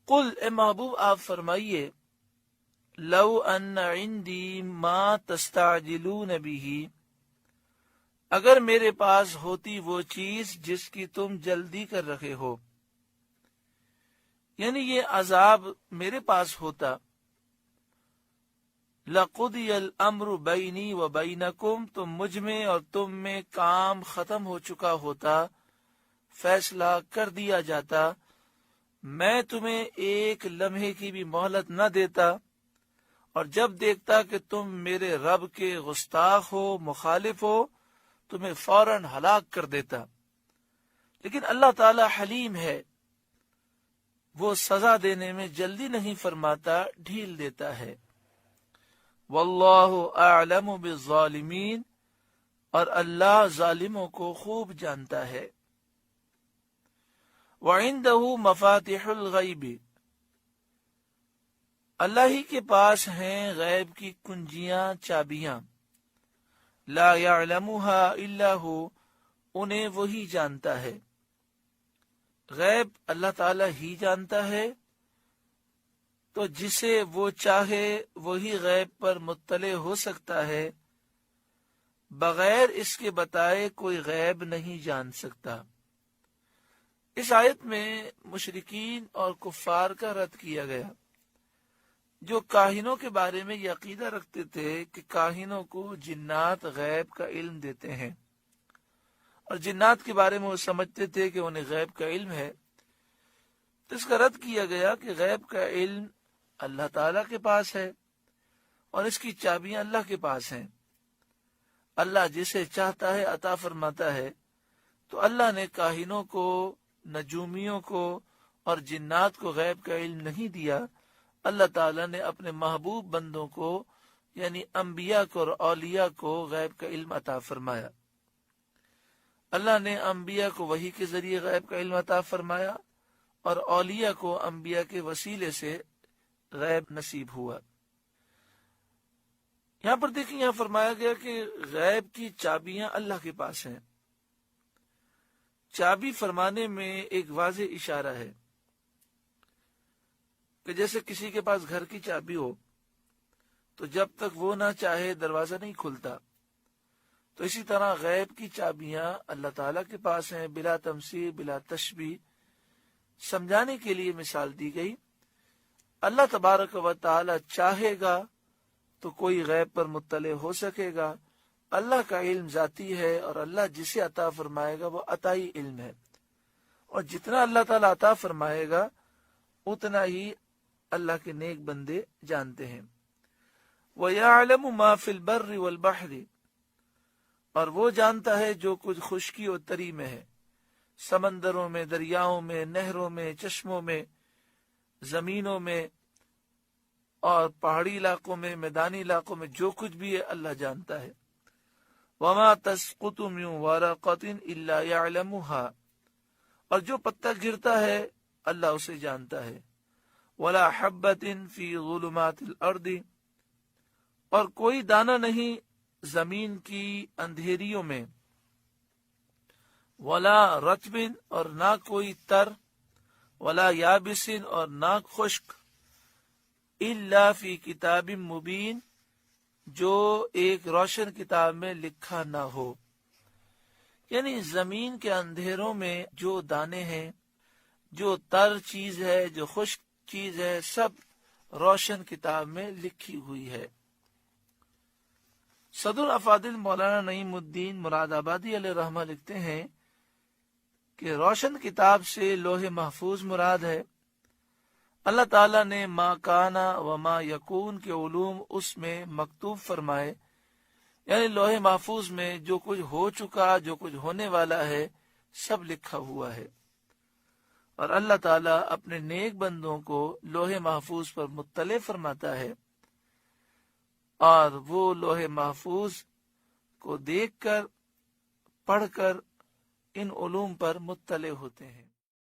قل اے محبوب آپ فرمائیے لو ان عندی ما تستعجلون به، اگر میرے پاس ہوتی وہ چیز جس کی تم جلدی کر رہے ہو، یعنی یہ عذاب میرے پاس ہوتا، لقضی الامر بینی و بینکم، تو مجھ میں اور تم میں کام ختم ہو چکا ہوتا، فیصلہ کر دیا جاتا، میں تمہیں ایک لمحے کی بھی مہلت نہ دیتا، اور جب دیکھتا کہ تم میرے رب کے گستاخ ہو، مخالف ہو، تمہیں فوراً ہلاک کر دیتا۔ لیکن اللہ تعالی حلیم ہے، وہ سزا دینے میں جلدی نہیں فرماتا، ڈھیل دیتا ہے۔ واللہ اعلم بالظالمین، اور اللہ ظالموں کو خوب جانتا ہے۔ وعنده مفاتح الغیب، اللہ ہی کے پاس ہیں غیب کی کنجیاں، چابیاں، لا يعلمها الا هو، انہیں وہی جانتا ہے۔ غیب اللہ تعالی ہی جانتا ہے، تو جسے وہ چاہے وہی غیب پر مطلع ہو سکتا ہے، بغیر اس کے بتائے کوئی غیب نہیں جان سکتا۔ اس آیت میں مشرکین اور کفار کا رد کیا گیا، جو کاہنوں کے بارے میں یہ عقیدہ رکھتے تھے کہ کاہنوں کو جنات غیب کا علم دیتے ہیں، اور جنات کے بارے میں وہ سمجھتے تھے کہ انہیں غیب کا علم ہے۔ تو اس کا رد کیا گیا کہ غیب کا علم اللہ تعالیٰ کے پاس ہے، اور اس کی چابیاں اللہ کے پاس ہیں۔ اللہ جسے چاہتا ہے عطا فرماتا ہے، تو اللہ نے کاہنوں کو، نجومیوں کو اور جنات کو غیب کا علم نہیں دیا۔ اللہ تعالیٰ نے اپنے محبوب بندوں کو یعنی انبیاء کو اور اولیاء کو غیب کا علم عطا فرمایا۔ اللہ نے انبیاء کو وحی کے ذریعے غیب کا علم عطا فرمایا، اور اولیاء کو انبیاء کے وسیلے سے غیب نصیب ہوا۔ یہاں پر دیکھیں، یہاں فرمایا گیا کہ غیب کی چابیاں اللہ کے پاس ہیں۔ چابی فرمانے میں ایک واضح اشارہ ہے کہ جیسے کسی کے پاس گھر کی چابی ہو تو جب تک وہ نہ چاہے دروازہ نہیں کھلتا، تو اسی طرح غیب کی چابیاں اللہ تعالیٰ کے پاس ہیں، بلا تمثیل، بلا تشبیہ۔ سمجھانے کے لیے مثال دی گئی، اللہ تبارک و تعالی چاہے گا تو کوئی غیب پر مطلع ہو سکے گا۔ اللہ کا علم ذاتی ہے، اور اللہ جسے عطا فرمائے گا وہ عطائی علم ہے، اور جتنا اللہ تعالیٰ عطا فرمائے گا اتنا ہی اللہ کے نیک بندے جانتے ہیں۔ وَيَعْلَمُ مَا فِي الْبَرِّ وَالْبَحْرِ، اور وہ جانتا ہے جو کچھ خشکی اور تری میں ہے، سمندروں میں، دریاؤں میں، نہروں میں، چشموں میں، زمینوں میں اور پہاڑی علاقوں میں، میدانی علاقوں میں، جو کچھ بھی ہے اللہ جانتا ہے۔ وَمَا تَسْقُطُ مِن وَرَقَةٍ إِلَّا يَعْلَمُهَا، اور جو پتا گرتا ہے اللہ اسے جانتا ہے۔ وَلَا حَبَّةٍ فِي ظُلُمَاتِ الْأَرْضِ، اور کوئی دانہ نہیں زمین کی اندھیریوں میں۔ وَلَا رَطْبٍ، اور نہ کوئی تر، وَلَا يَابِسٍ، اور نہ خشک، إِلَّا فِي كِتَابٍ مُبِينٍ، جو ایک روشن کتاب میں لکھا نہ ہو۔ یعنی زمین کے اندھیروں میں جو دانے ہیں، جو تر چیز ہے، جو خشک چیز ہے، سب روشن کتاب میں لکھی ہوئی ہے۔ صدر افاضل مولانا نعیم الدین مراد آبادی علیہ رحمہ لکھتے ہیں کہ روشن کتاب سے لوح محفوظ مراد ہے۔ اللہ تعالیٰ نے ما کانا و ما یکون کے علوم اس میں مکتوب فرمائے، یعنی لوح محفوظ میں جو کچھ ہو چکا، جو کچھ ہونے والا ہے، سب لکھا ہوا ہے۔ اور اللہ تعالیٰ اپنے نیک بندوں کو لوح محفوظ پر مطلع فرماتا ہے، اور وہ لوح محفوظ کو دیکھ کر، پڑھ کر ان علوم پر مطلع ہوتے ہیں۔